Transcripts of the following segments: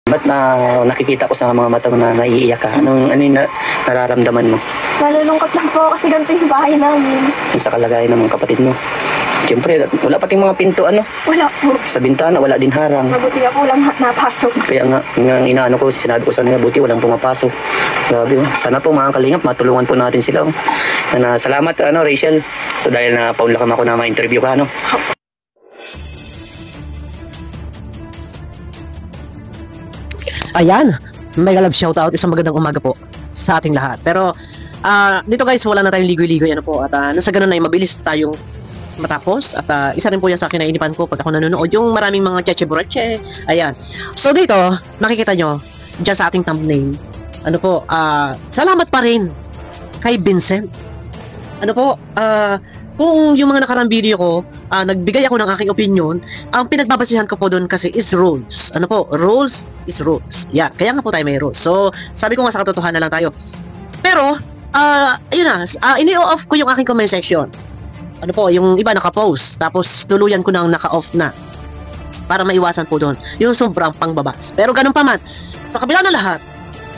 Ba't nakikita ko sa mga mata mo na naiiyak ka? Ano yung nararamdaman mo? Nalulungkot lang po kasi ganito yung bahay namin. Sa kalagayan ng mga kapatid mo. Siyempre, wala pating mga pinto, ano? Wala po. Sa bintana, wala din harang. Mabuti nga po lang napasok. Kaya nga, inaano ko, sinabi ko sa nila, buti walang pumapasok. Grabe, oh. Sana po mga kalingap, matulungan po natin sila. Oh. Salamat, Rachel. So dahil na paunlakam ako na ma-interview ka, ano? Ayan, mega love shoutout, isang magandang umaga po sa ating lahat. Pero dito guys, wala na tayong ligoy-ligoy ano po. At nasa ganun ay mabilis tayong matapos. At isa rin po yan sa akin na inipan ko pag ako nanonood, yung maraming mga cheche-broche. Ayan. So dito, nakikita nyo, dyan sa ating thumbnail, ano po, salamat pa rin kay Vincent. Ano po, kung yung mga nakarang video ko, nagbigay ako ng aking opinion, ang pinagbabasihan ko po doon kasi is rules. Ano po, rules is rules. Yeah, kaya nga po tayo may rules. So, sabi ko nga sa katotohanan lang tayo. Pero, ayun na, ini-off ko yung aking comment section. Ano po, yung iba naka-post, tapos tuluyan ko nang naka-off na. Para maiwasan po doon, yung sobrang pangbabas. Pero ganun pa man, sa kabila ng lahat,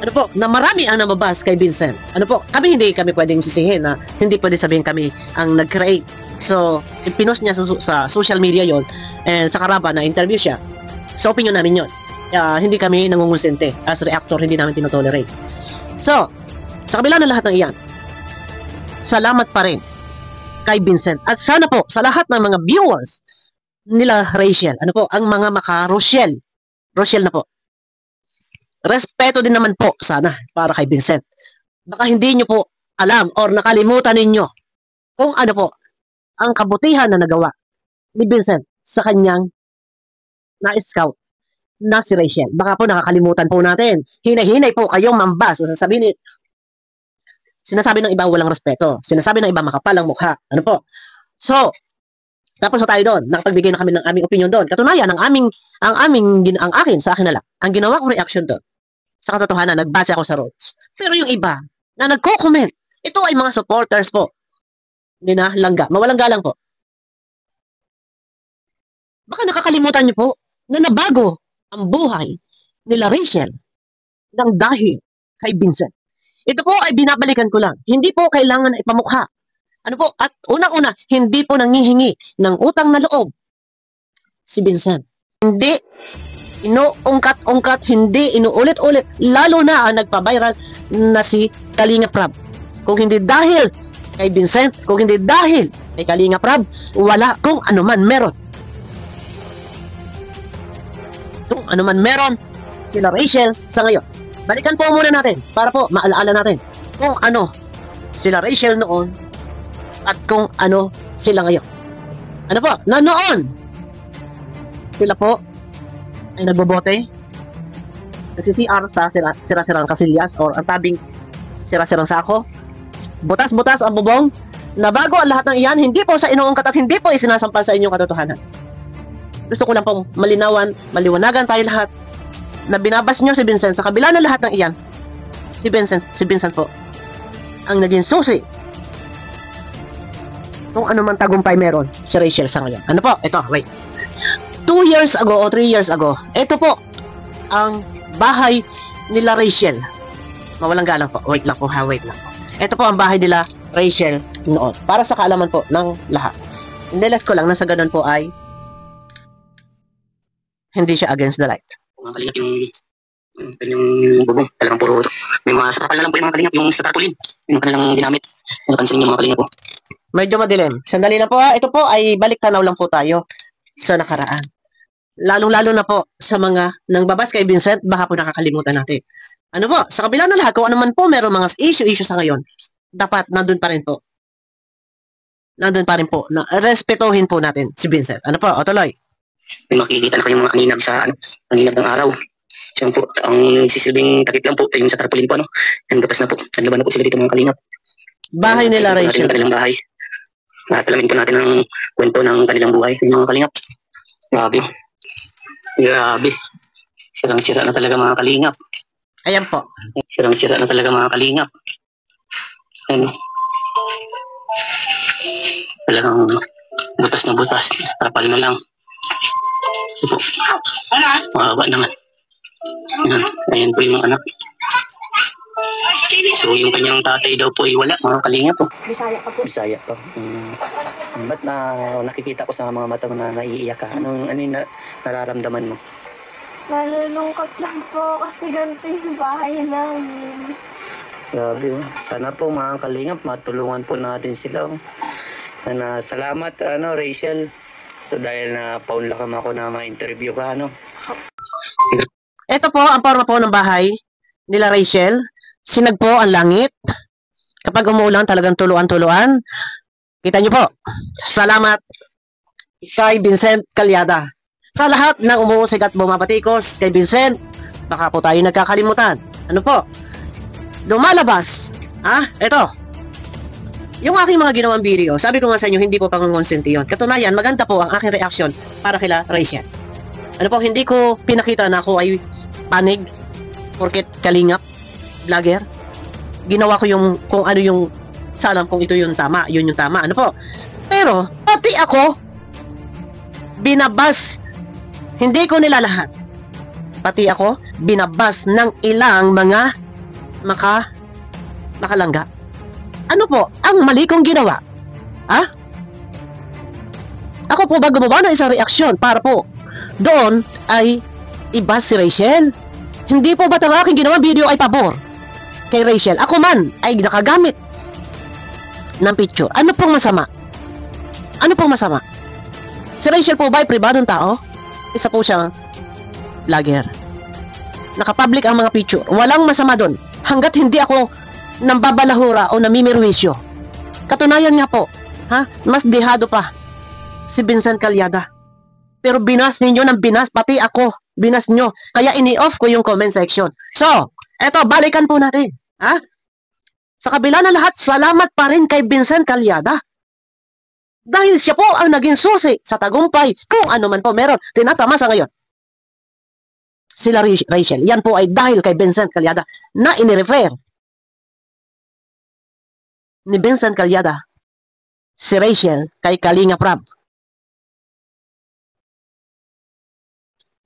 ano po, na marami ang namabas kay Vincent. Ano po, hindi kami pwedeng sisihin na hindi pwede sabihin kami ang nag-create. So, pinost niya sa social media yon, and sa Karaba na interview siya. Sa opinion namin yon. Hindi kami nangungonsente. As reactor, hindi namin tinotolerate. So, sa kabila ng lahat ng iyan, salamat pa rin kay Vincent. At sana po, sa lahat ng mga viewers nila Rachel, ano po, ang mga maka-Rochelle na po, respeto din naman po sana para kay Vincent. Baka hindi nyo po alam or nakalimutan ninyo kung ano po ang kabutihan na nagawa ni Vincent sa kanyang na-scout na si Rachel. Baka po nakakalimutan po natin. Hinay-hinay po kayong mambas. Sinasabi ng iba walang respeto. Sinasabi ng iba makapal ang mukha. Ano po? So, tapos tayo doon. Nakapagbigay na kami ng aming opinion doon. Katunayan, ang akin sa akin na lang. Ang ginawa kong reaction doon, sa katotohanan, nagbase ako sa rules. Pero yung iba na nagko-comment, ito ay mga supporters po. Hindi na langga. Mawalang galang po. Baka nakakalimutan niyo po na nabago ang buhay nila Rachel ng dahil kay Vincent. Ito po ay binabalikan ko lang. Hindi po kailangan na ipamukha. Ano po? At unang-una, hindi po nangihingi ng utang na loob si Vincent. Hindi inuungkat-ungkat, hindi inuulit-ulit, lalo na ang nagpa-viral na si Kalinga Prab. Kung hindi dahil kay Vincent, kung hindi dahil kay Kalinga Prab, wala kung ano man meron. Kung ano man meron sila Rachel sa ngayon. Balikan po muna natin para po maalaala natin kung ano sila Rachel noon at kung ano sila ngayon. Ano po? Na noon sila po ay nagbobote, nagsi-CR sa sira-sirang kasilyas or ang tabing sira-sirang sako, butas-butas ang bubong, na bago ang lahat ng iyan, hindi po sa inuungkat at hindi po isinasampal sa inyong katotohanan. Gusto ko lang pong maliwanagan tayo lahat na binabas nyo si Vincent sa kabila ng lahat ng iyan. Si Vincent po ang naging susi kung ano man tagumpay meron si Rachel sa ngayon. Ano po? Ito, wait. 2 years ago o 3 years ago, ito po ang bahay nila Rachel. Mawalang galang po. Wait lang po. Ito po ang bahay nila Rachel noon. Para sa kaalaman po ng lahat. Nilas ko lang na sa ganun po ay hindi siya against the light. Mga kalingap yung bubong, talagang puro may mga sakapal na lang po yung mga kalingap, yung sa tarpaulin, yung kanilang ginamit. Napansin yung mga kalingap po. Medyo madilim. Sandali lang po ha. Ito po ay balik tanaw lang po tayo sa nakaraan. Lalong-lalo na po sa mga nangbabas kay Vincent, baka po nakakalimutan natin. Ano po, sa kabila ng lahat, kung ano man po meron mga issue sa ngayon, dapat nandun pa rin po. Na respetuhin po natin si Vincent. Ano po, o tuloy. May makikita na kayong mga anginag sa anginag ng araw. Siya po, ang sisilbing takip lang po, yung sa tarpaulin po, Yung butas na po. Naglaban na po sila dito mga kalingap. Bahay nila Rachel. Kanilang bahay. Napalamin po natin ang kwento ng kanilang buhay, yung mga kalingap. Grabe. Sirang-sira na talaga mga kalingap. Ayan po. Sirang-sira na talaga mga kalingap. Talagang butas na butas. Trapal na lang. Ito po. Mahaba naman. Ayan po yung mga anak. So yung kanyang tatay daw po ay wala, mga kalinga po. Bisaya pa po. Bisaya pa. Ba't nakikita ko sa mga mata mo na naiiyak ka? Ano yung nararamdaman mo? Nalulungkot lang po kasi ganito yung bahay namin. Grabe oh. Sana po mga kalingap, matulungan po natin sila oh. Salamat Rachel. So dahil na paunlakam ako na ma-interview ka Ito po ang forma po ng bahay nila Rachel. Sinag po ang langit. Kapag umuulan talagang tuluan-tuluan. Kita niyo po. Salamat kay Vincent Calyada. Sa lahat ng umuusig at bumabatikos kay Vincent, baka po tayo nagkakalimutan. Ano po? Lumalabas. Ito. Yung aking mga ginawang video, sabi ko nga sa inyo, hindi po pangongonsenti yun. Katunayan, maganda po ang aking reaction para kila Rachel. Ano po, hindi ko pinakita na ako ay panig, porket kalingap, vlogger. Ginawa ko yung, kung ano yung, salam kung ito yung tama, yun yung tama, ano po. Pero, pati ako, binabas, hindi ko nila lahat. Pati ako, binabas ng ilang mga makalangga. Ano po, ang mali kong ginawa? Ako po ba gumawa ng isang reaksyon para po doon ay iba si Rachel? Hindi po ba't ang aking ginawa video ay pabor kay Rachel? Ako man ay nakagamit ng picture. Ano pong masama? Ano pong masama? Si Rachel po ba ay pribadong tao? Isa po siyang vlogger. Nakapublic ang mga picture. Walang masama doon. Hanggat hindi ako nambabalahura o namimirwisyo. Katunayan nga po, mas dehado pa si Vincent Calyada. Pero binas ninyo ng binas, pati ako, binas nyo. Kaya ini-off ko yung comment section. So, eto, balikan po natin. Sa kabila ng lahat, salamat pa rin kay Vincent Calyada. Dahil siya po ang naging susi sa tagumpay, kung ano man po meron, tinatama sa ngayon. Sila Rachel, yan po ay dahil kay Vincent Calyada na inirefer ni Vincent Calyada si Rachel kay Kalinga Prab.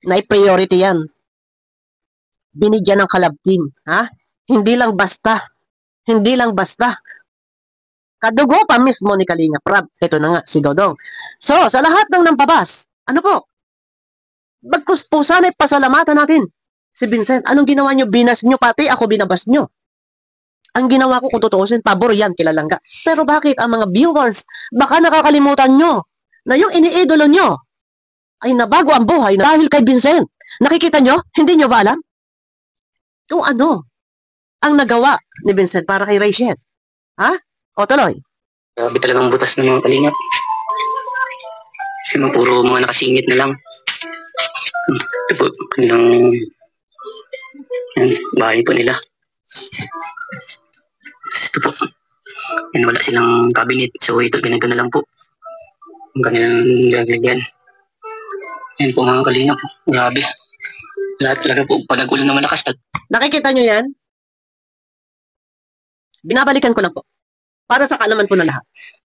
Na priority yan. Binigyan ng collab team. Hindi lang basta. Hindi lang basta. Kadugo pa mismo ni Kalinga Prab. Ito na nga, si Dodong. So, sa lahat ng nampabas, ano po? Bagkus po sana'y pasalamatan natin si Vincent. Anong ginawa nyo? Binas nyo, pati ako binabas nyo. Ang ginawa ko kung tutuusin, pabor yan, kilalangga. Pero bakit ang mga viewers, baka nakakalimutan nyo na yung iniidolo nyo ay nabago ang buhay dahil kay Vincent. Nakikita nyo? Hindi nyo ba alam? Kung ano ang nagawa ni Vincent para kay Rachel. O tuloy. Grabe talagang butas ng mga kalingap. Puro mga nakasingit na lang. Ito po, kanilang bahay po nila. Ito po. Yan, wala silang cabinet. So ito, ganito na lang po. Ang kanilang lagyan. Yan po mga kalingap. Grabe. Lahat talaga po, panagulo na malakas. Nakikita nyo yan? Binabalikan ko lang po. Para sa kaalaman po ng lahat.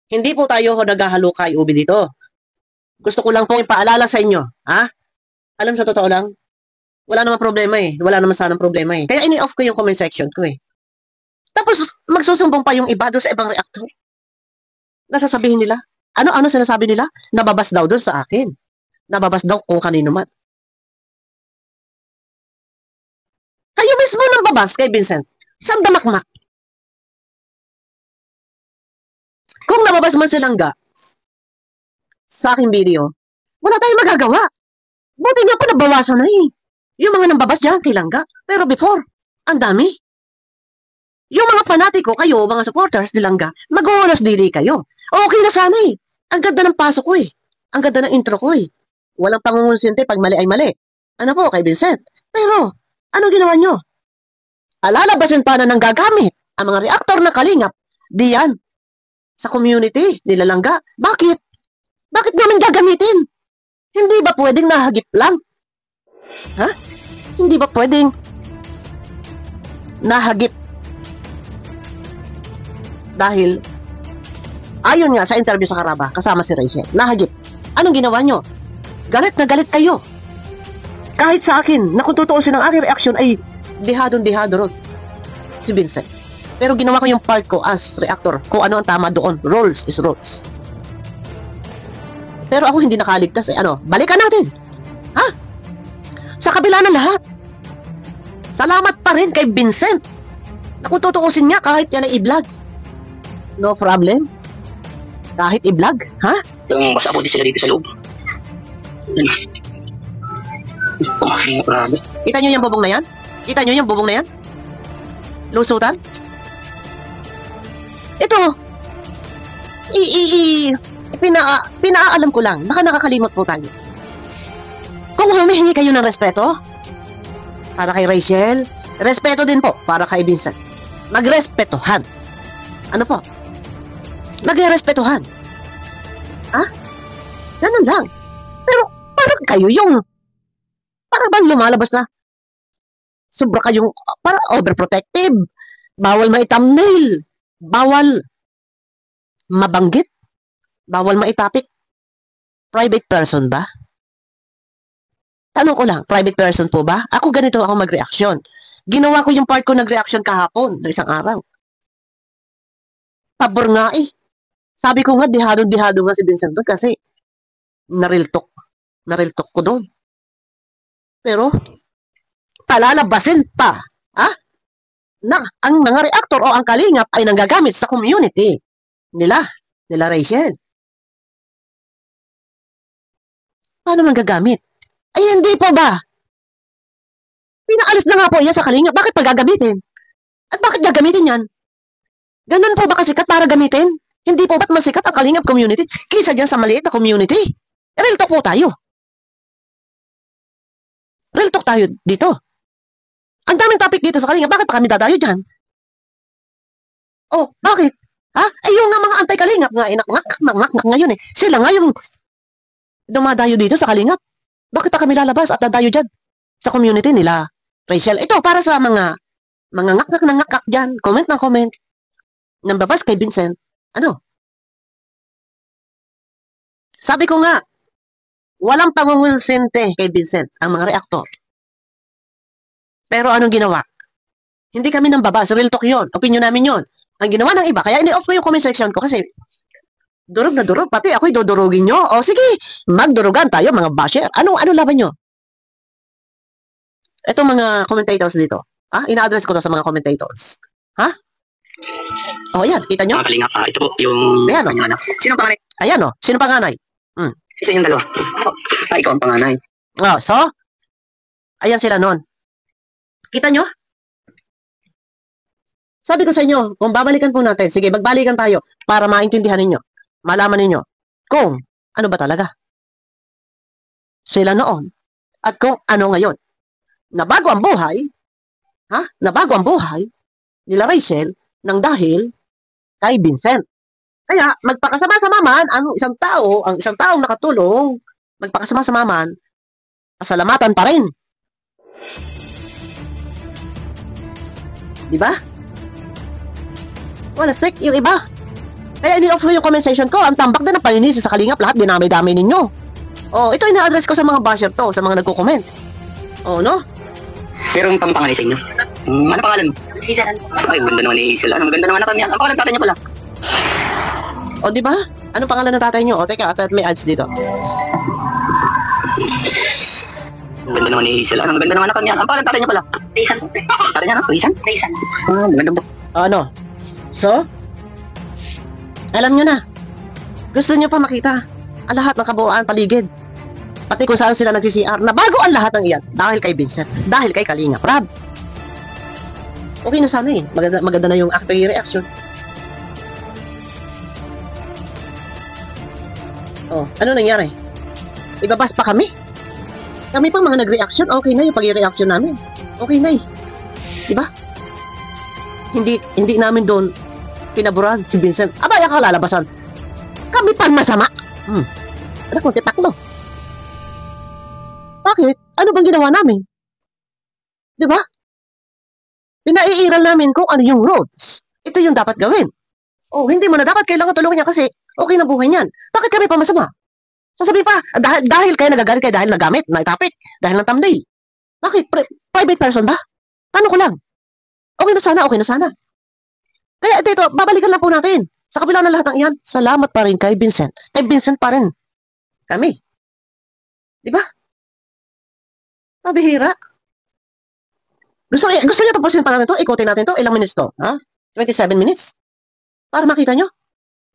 Hindi po tayo naghahalukay ubi dito. Gusto ko lang pong ipaalala sa inyo. Alam sa totoo lang, wala namang problema eh. Wala naman sanang problema eh. Kaya ini-off ko yung comment section ko eh. Tapos magsusumbong pa yung iba doon sa ibang reactor. Nasasabihin nila. Ano sinasabi nila? Nababas daw doon sa akin. Nababas daw kung kanino man. Kayo mismo nababas kay Vincent. Sa damakmak. Kung nababas man si Langga sa aking video, wala tayong magagawa. Buti nga pa nabawasan na eh. Yung mga nambabas dyan kay Langga. Pero before, ang dami. Yung mga panatiko kayo, mga supporters ni Langga, mag-uulas dili kayo. Okay na sana eh. Ang ganda ng pasok ko eh. Ang ganda ng intro ko eh. Walang pangungunsinte pag mali ay mali. Ano po kay Vincent? Pero, ano ginawa nyo? Alalabasin pa na nang gagamit ang mga reactor na kalingap. Diyan. Sa community, nila Langga. Bakit? Bakit namin gagamitin? Hindi ba pwedeng nahagip lang? Hindi ba pwedeng nahagip? Dahil, ayon nga sa interview sa Karaba, kasama si Rachel, nahagip. Anong ginawa nyo? Galit na galit kayo. Kahit sa akin, na kung tutuusin ang aking reaksyon ay dihadong-dihado ron. Si Vincent. Pero ginawa ko yung part ko as reactor. Kung ano ang tama doon. Rules is rules. Pero ako hindi nakaligtas. Balikan natin. Ha? Sa kabila ng lahat. Salamat pa rin kay Vincent. Na kung tutuusin niya kahit yan ay i-vlog. No problem. Kahit i-vlog. Ha? Yung basa po di sila dito sa loob. Oh, grabe. Kita nyo yung bubong na yan? Kita nyo yung bubong na yan? Lusutan? Ito. Pinaalam ko lang. Baka nakakalimot po tayo. Kung humihingi kayo ng respeto, para kay Rachel, respeto din po para kay Vincent. Magrespetuhan. Ano po? Magrespetuhan. Ha? Ganun lang. Pero parang kayo yung parang bang lumalabas na sobra kayong parang overprotective. Bawal mai-thumbnail. Bawal mabanggit. Bawal maitapik. Private person ba? Tanong ko lang, private person po ba? Ako ganito ako mag-reaction. Ginawa ko yung part ko nag-reaction kahapon ng isang araw. Pabor nga eh. Sabi ko nga, dihado-dihado nga si Vincent doon kasi nariltok. Nariltok ko doon. Pero, palalabasin pa. Ha? Na ang mga reactor o ang kalingap ay nanggagamit sa community nila Rachel. Paano manggagamit? Ay, hindi po ba? Pinaalis na nga po yan sa kalingap. Bakit pa gagamitin? At bakit gagamitin yan? Ganun po ba kasikat para gamitin? Hindi po ba't masikat ang kalingap community kaysa dyan sa maliit na community? Real talk po tayo. Real talk tayo dito. Ang daming topic dito sa kalingap. Bakit pa kami dadayo dyan? Oh, bakit? Ha? Ay, yung nga mga anti-kalingap nga, inaknak ngayon eh. Sila nga yung dumadayo dito sa kalingap. Bakit pa kami lalabas at dadayo dyan sa community nila, Rachel? Ito, para sa mga ngak-ngak dyan, comment ng comment, nambabas kay Vincent. Ano? Sabi ko nga, walang pangungulsente kay Vincent ang mga reactor. Pero anong ginawa? Hindi kami nambabas. Real talk yun. Opinion namin yun. Ang ginawa ng iba, kaya ini-off ko yung comment section ko kasi durog na durog. Pati ako'y dudurugin nyo. O sige, magdurugan tayo mga basher. Ano laban nyo? Itong mga commentators dito. Ha? Ina-address ko to sa mga commentators. Ha? O yan, kita nyo? Mga kalingap, ito po yung Ayan, kanyang anak. Sino panganay? Ayan o, sino panganay? Isa yung dalawa. Ikaw ang panganay. Oh, so, ayan sila nun. Kita nyo? Sabi ko sa inyo, kung babalikan po natin, sige, magbalikan tayo para maintindihan ninyo, malaman ninyo kung ano ba talaga sila noon at kung ano ngayon. Nabago ang buhay, nabago ang buhay nila Rachel nang dahil kay Vincent. Kaya, magpakasama-sama man ang isang taong nakatulong, magpakasama-sama man, pasalamatan pa rin. Diba? Wala stick, yung iba. Kaya ini-off ko yung comment section ko. Ang tambak din ng paninisi sa kalingap. Lahat dinamay-damay ninyo. Oh, ito ina-address ko sa mga basher to, sa mga nagko-comment. Oh, no? Pero yung panganay sa inyo. Ano pangalan mo? Hazel. Ay, ganda naman ni Hazel. Ang ganda naman natin yan. Ang pangalan tatay niya pala. O, di ba? Anong pangalan ng tatay niyo? O, teka, at may ads dito. Ang ganda naman ni Hazel. Ang ganda naman natin yan. Ang pangalan tatay niya pala. Rizan. Tatay niya, no? Rizan? Rizan. Maganda po. Ano? So, alam nyo na. Gusto nyo pa makita ang lahat ng kabuuan paligid. Pati kung saan sila nag-CCR. Nabago ang lahat ng iyan. Dahil kay Vincent. Dahil kay Kalingap Rab. Okay na sana eh. Maganda na yung aking reaction. Oh, ano nangyari? Ibabas pa kami? Kami pang mga nag-reaction. Okay na yung pag-reaction namin. Okay na eh. Diba? Hindi namin doon pinaburan si Vincent. Abay, ang kalalabasan. Kami pang masama. Anak mo, tipak mo. Bakit? Ano bang ginawa namin? Diba? Pinaiiral namin kung ano yung roads. Ito yung dapat gawin. Oh, hindi mo na dapat kailangan tulungan niya kasi okay na buhay niyan. Bakit kami pa masama? Sasabihin pa, dahil kayo nagagalit kayo dahil nagamit na topic, dahil ng thumbnail. Bakit? Private person ba? Ano ko lang? Okay na sana, okay na sana. Kaya dito, babalikan lang po natin. Sa kabila ng lahat ng iyan, salamat pa rin kay Vincent. Kay Vincent pa rin. Kami. Di ba? Mabihira. Gusto niyo tapusin pa natin to? Ikutin natin to? Ilang minutes to? Ha? 27 minutes? Para makita nyo?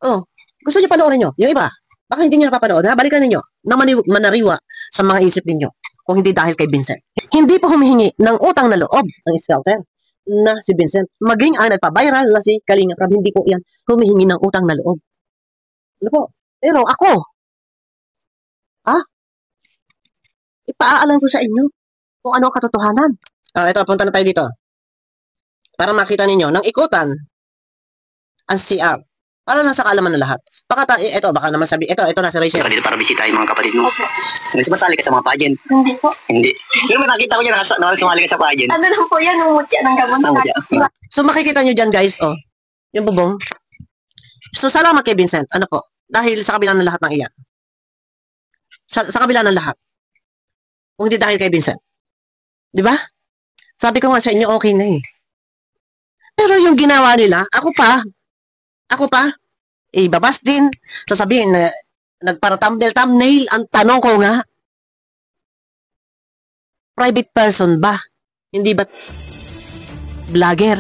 Oh. Gusto niyo panoorin nyo? Yung iba? Baka hindi nyo napapanood, ha? Balikan ninyo na manariwa sa mga isip ninyo kung hindi dahil kay Vincent. Hindi po humihingi ng utang na loob ng scouter na si Vincent. Maging ang nagpa-viral na si Kalinga Prab, hindi po yan humihingi ng utang na loob. Ano po? Pero ako, ipaalam ko sa inyo kung ano ang katotohanan. Ito, punta na tayo dito. Para makita ninyo, nang ikutan ang CR. Para lang sa kaalaman ng lahat. Ito, baka naman sabi, ito na si Rachel. Dito para bisita yung mga kapatid mo. Kasi masali ka sa mga pageant. Hindi po. Hindi. Pero may nakita ko yan, sumali ka sa pageant. Ano lang po yan, umutya ng gamot. So makikita nyo dyan guys, yung bubong. So salamat kay Vincent. Ano po? Dahil sa kabila ng lahat ng iyan. Sa kabila ng lahat. Kung hindi dahil kay Vincent. Di ba? Sabi ko nga sa inyo, okay na eh. Pero yung ginawa nila, ako pa, ibabas din, sasabihin na nagpara-thumbnail, ang tanong ko nga, private person ba? Hindi ba vlogger?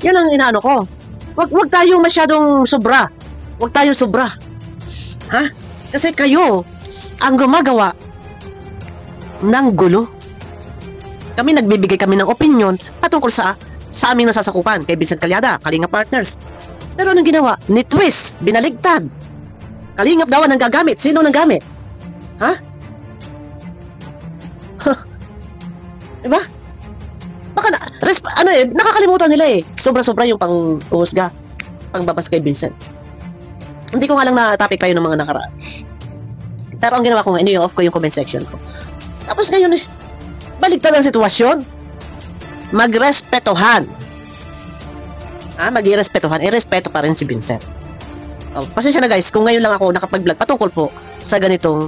Yan ang inaano ko. Wag tayong masyadong sobra. Wag tayong sobra. Ha? Kasi kayo ang gumagawa ng gulo. Kami nagbibigay kami ng opinion patungkol sa aming nasasakupan kay Vincent Calyada, Kalingap Partners. Pero anong ginawa? Ni-twist, binaligtad. Kalingap daw ang gagamit. Sino nang gamit? Ha? Diba? Baka nakakalimutan nila eh. Sobra-sobra yung pang-uhusga, pangbabas kay Vincent. Hindi ko nga lang na-topic kayo ng mga nakaraan. Pero ang ginawa ko nga, off ko yung comment section ko. Tapos ngayon baligtad ang sitwasyon. Magrespetohan. Mag-irespetuhan. Irespeto pa rin si Vincent. Pasensya na guys, kung ngayon lang ako nakapag-vlog patungkol po sa ganitong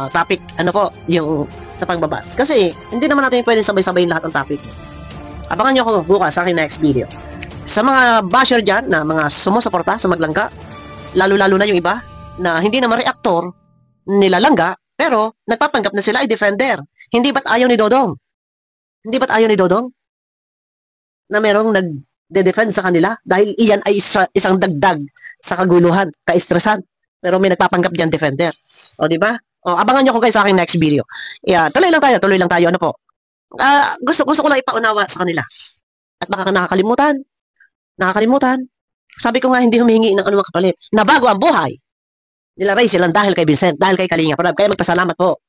topic, yung sa pangbabas. Kasi, hindi naman natin pwedeng sabay-sabayin lahat ng topic. Abangan nyo ako bukas sa aking next video. Sa mga basher dyan, na mga sumusuporta sa Maglangga, lalo-lalo na yung iba, na hindi naman reaktor, nilalangga, pero nagpapanggap na sila ay defender. Hindi ba't ayaw ni Dodong? Hindi ba't ayaw ni Dodong? Na merong nagde-defend sa kanila dahil iyan ay isang dagdag sa kaguluhan, kaestresan. Pero may nagpapanggap diyan defender. O di ba? O abangan niyo ko guys sa aking next video. Yeah, tuloy lang tayo. Ano po? Gusto ko lang ipaunawa sa kanila. At baka nakakalimutan. Sabi ko nga hindi humihingi ng anumang kapalit. Na bago ang buhay nila Rachel dahil kay Vincent, dahil kay Kalingap Prab. Kaya magpasalamat po.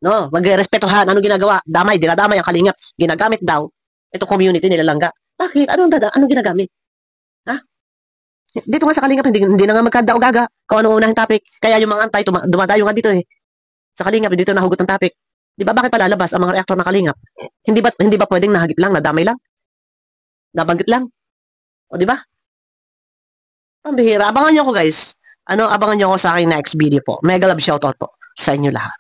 No, magrespetuhan. Anong ginagawa? Dinadamay ang Kalingap. Ginagamit daw itong community nila Langga. Bakit? Anong ginagamit? Ha? Dito nga sa Kalingap, hindi na nga magkadaog-gaga kung anong unahing topic. Kaya yung mga antay, dumadayo nga dito eh. Sa Kalingap, dito nahugot ng topic. Di ba bakit palalabas ang mga reaktor ng Kalingap? Hindi ba pwedeng nahagip lang, nadamay lang? Nabanggit lang? O di ba? Pambihira. Abangan nyo ako guys. Abangan nyo ako sa aking next video po. Mega love shoutout po sa inyo lahat.